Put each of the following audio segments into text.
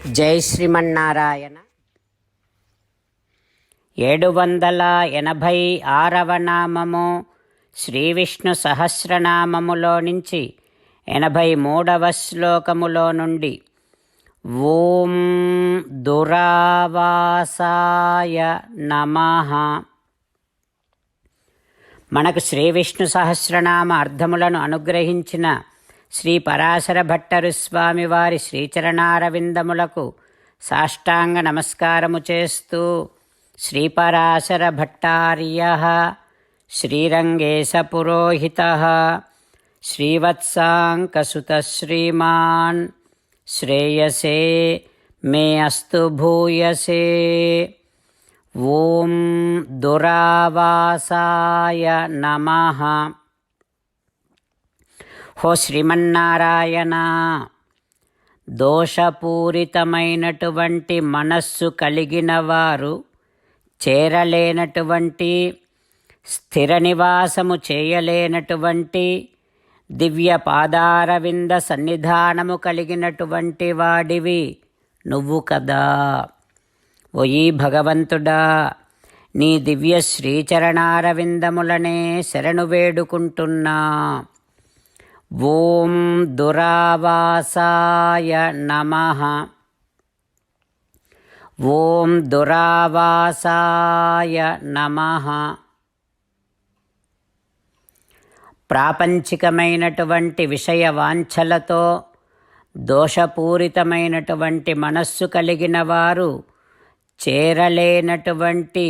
జై శ్రీమన్నారాయణ. 786వ నామము శ్రీ విష్ణు సహస్రనామములో నుంచి 83వ శ్లోకములో నుండి ఓం దురావాసాయ నమః. మనకు శ్రీ విష్ణు సహస్రనామ అర్థములను అనుగ్రహించిన శ్రీ పరాశర భట్టరు స్వామి వారి శ్రీచరణారవిందములకు సాష్టాంగ నమస్కారము చేస్తూ శ్రీ పరాశర భట్టార్యః శ్రీరంగేశ పురోహితః శ్రీవత్సాంకసుతః శ్రీమాన్ శ్రేయసే మే అస్తు భూయసే. ఓం దురావాసాయ నమః. హో శ్రీమన్నారాయణ, దోషపూరితమైనటువంటి మనస్సు కలిగిన వారు చేరలేనటువంటి, స్థిర నివాసము చేయలేనటువంటి దివ్య పాదారవింద సన్నిధానము కలిగినటువంటి వాడివి నువ్వు కదా. ఓయి భగవంతుడా, నీ దివ్య శ్రీచరణారవిందములనే శరణు వేడుకుంటున్నా. ఓం దురావాసాయ నమః. ఓం దురావాసాయ నమః. ప్రాపంచికమైనటువంటి విషయ వాంఛలతో దోషపూరితమైనటువంటి మనస్సు కలిగిన వారు చేరలేనటువంటి,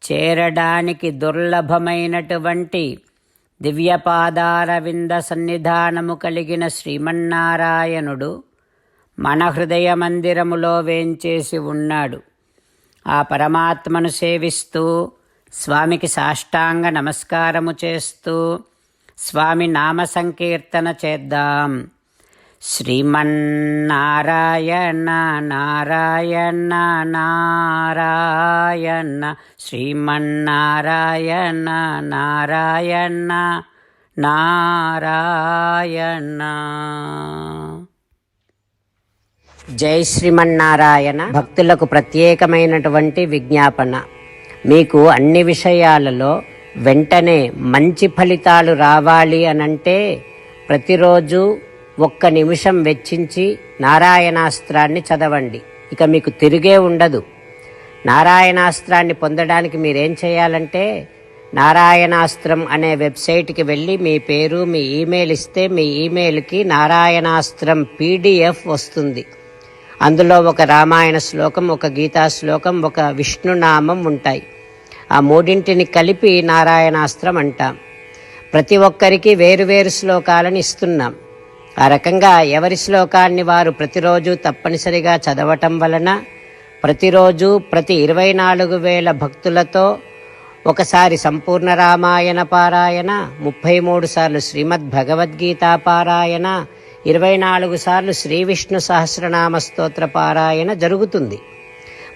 చేరడానికి దుర్లభమైనటువంటి దివ్యపాదారవింద సన్నిధానము కలిగిన శ్రీమన్నారాయణుడు మన హృదయ మందిరములో వేంచేసి ఉన్నాడు. ఆ పరమాత్మను సేవిస్తూ స్వామికి సాష్టాంగ నమస్కారము చేస్తూ స్వామి నామ సంకీర్తన చేద్దాం. శ్రీమన్నారాయణ నారాయణ నారాయణ, శ్రీమన్నారాయణ నారాయణ నారాయణ. జై శ్రీమన్నారాయణ. భక్తులకు ప్రత్యేకమైనటువంటి విజ్ఞాపన. మీకు అన్ని విషయాలలో వెంటనే మంచి ఫలితాలు రావాలి అనంటే ప్రతిరోజు 1 నిమిషం వెచ్చించి నారాయణాస్త్రాన్ని చదవండి. ఇక మీకు తిరిగే ఉండదు. నారాయణాస్త్రాన్ని పొందడానికి మీరేం చేయాలంటే నారాయణాస్త్రం అనే వెబ్సైట్కి వెళ్ళి మీ పేరు, మీ ఈమెయిల్ ఇస్తే మీ ఈమెయిల్కి నారాయణాస్త్రం PDF వస్తుంది. అందులో ఒక రామాయణ శ్లోకం, ఒక గీతా శ్లోకం, ఒక విష్ణునామం ఉంటాయి. ఆ మూడింటిని కలిపి నారాయణాస్త్రం అంటాం. ప్రతి ఒక్కరికి వేరువేరు శ్లోకాలను ఇస్తున్నాం. ఆ రకంగా ఎవరి శ్లోకాన్ని వారు ప్రతిరోజు తప్పనిసరిగా చదవటం వలన ప్రతిరోజు ప్రతి 24,000 భక్తులతో ఒకసారి సంపూర్ణ రామాయణ పారాయణ, 33 సార్లు శ్రీమద్ భగవద్గీత పారాయణ, 24 సార్లు శ్రీ విష్ణు సహస్రనామ స్తోత్ర పారాయణ జరుగుతుంది.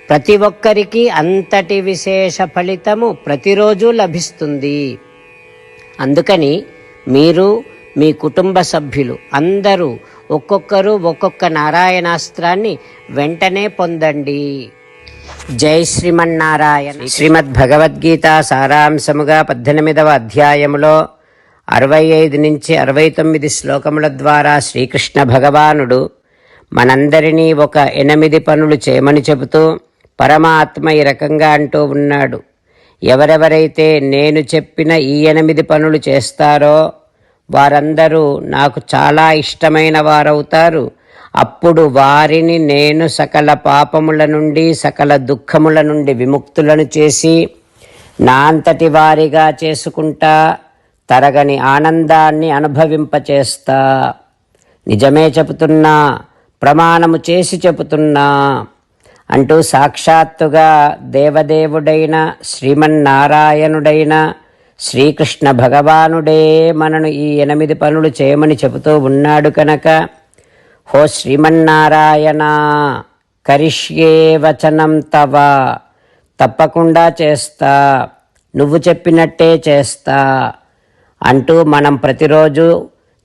ప్రతి ఒక్కరికి అంతటి విశేష ఫలితము ప్రతిరోజు లభిస్తుంది. అందుకని మీరు, మీ కుటుంబ సభ్యులు అందరూ ఒక్కొక్కరు ఒక్కొక్క నారాయణాస్త్రాన్ని వెంటనే పొందండి. జై శ్రీమన్నారాయణ. శ్రీమద్ భగవద్గీత సారాంశముగా 18వ అధ్యాయములో 65 నుంచి 69 శ్లోకముల ద్వారా శ్రీకృష్ణ భగవానుడు మనందరినీ ఒక 8 పనులు చేయమని చెబుతూ పరమాత్మ ఈ రకంగా అంటూ ఉన్నాడు. ఎవరెవరైతే నేను చెప్పిన ఈ 8 పనులు చేస్తారో వారందరూ నాకు చాలా ఇష్టమైన వారవుతారు. అప్పుడు వారిని నేను సకల పాపముల నుండి, సకల దుఃఖముల నుండి విముక్తులను చేసి నా అంతటి వారిగా చేసుకుంటా, తరగని ఆనందాన్ని అనుభవింపచేస్తా. నిజమే చెబుతున్నా, ప్రమాణము చేసి చెబుతున్నా అంటూ సాక్షాత్తుగా దేవదేవుడైన శ్రీమన్నారాయణుడైన శ్రీకృష్ణ భగవానుడే మనను ఈ 8 పనులు చేయమని చెబుతూ ఉన్నాడు కనుక, హో శ్రీమన్నారాయణ, కరిష్యే వచనం తవ, తప్పకుండా చేస్తా, నువ్వు చెప్పినట్టే చేస్తా అంటూ మనం ప్రతిరోజు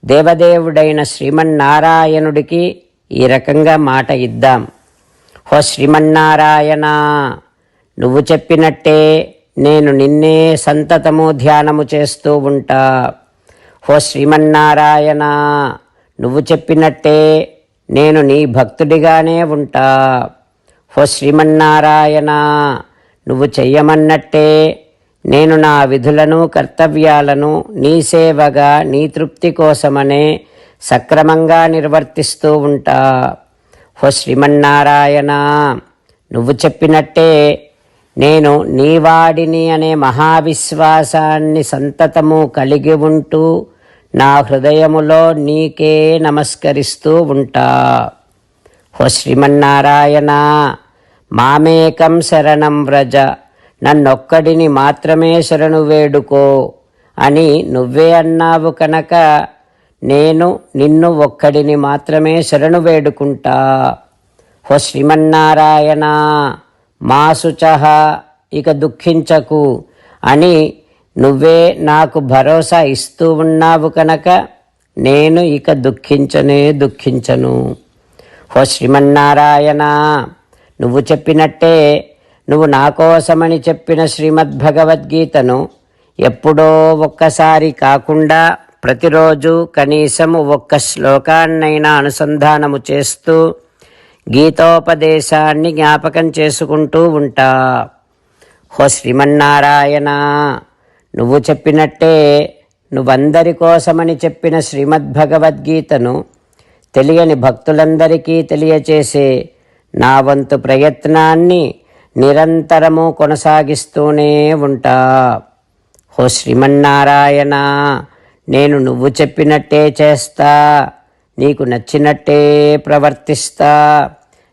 దేవదేవుడైన శ్రీమన్నారాయణుడికి ఈ రకంగా మాట ఇద్దాం. ఓ శ్రీమన్నారాయణ, నువ్వు చెప్పినట్టే నేను నిన్నే సంతతము ధ్యానము చేస్తూ ఉంటా. ఓ శ్రీమన్నారాయణ, నువ్వు చెప్పినట్టే నేను నీ భక్తుడిగానే ఉంటా. ఓ శ్రీమన్నారాయణ, నువ్వు చెయ్యమన్నట్టే నేను నా విధులను కర్తవ్యాలను నీ సేవగా నీ తృప్తి కోసమనే సక్రమంగా నిర్వర్తిస్తూ ఉంటా. ఓ శ్రీమన్నారాయణ, నువ్వు చెప్పినట్టే నేను నీవాడిని అనే మహావిశ్వాసాన్ని సంతతము కలిగి ఉంటూ నా హృదయములో నీకే నమస్కరిస్తూ ఉంటా. ఓ శ్రీమన్నారాయణ, మామేకం శరణం వ్రజ, నన్నొక్కడిని మాత్రమే శరణు వేడుకో అని నువ్వే అన్నావు కనుక నేను నిన్ను ఒక్కడిని మాత్రమే శరణు వేడుకుంటా. ఓ శ్రీమన్నారాయణ, మా శుచః, ఇక దుఃఖించకు అని నువ్వే నాకు భరోసా ఇస్తూ ఉన్నావు కనుక నేను ఇక దుఃఖించను. ఓ శ్రీమన్నారాయణ, నువ్వు చెప్పినట్టే నువ్వు నా కోసమని చెప్పిన శ్రీమద్భగవద్గీతను ఎప్పుడో ఒక్కసారి కాకుండా ప్రతిరోజు కనీసం ఒక్క శ్లోకాన్నైనా అనుసంధానము చేస్తూ గీతోపదేశాన్ని జ్ఞాపకం చేసుకుంటూ ఉంటా. ఓ శ్రీమన్నారాయణ, నువ్వు చెప్పినట్టే నువ్వందరి కోసమని చెప్పిన శ్రీమద్భగవద్గీతను తెలియని భక్తులందరికీ తెలియచేసే నా వంతు ప్రయత్నాన్ని నిరంతరము కొనసాగిస్తూనే ఉంటా. ఓ శ్రీమన్నారాయణ, నేను నువ్వు చెప్పినట్టే చేస్తా, నీకు నచ్చినట్టే ప్రవర్తిస్తా,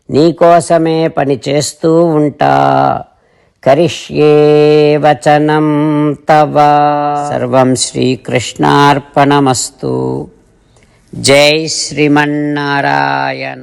నీకోసమే పని చేస్తూ ఉంటా. కరిష్యే వచనం తవ. సర్వం శ్రీకృష్ణార్పణమస్తు. జై శ్రీమన్నారాయణ.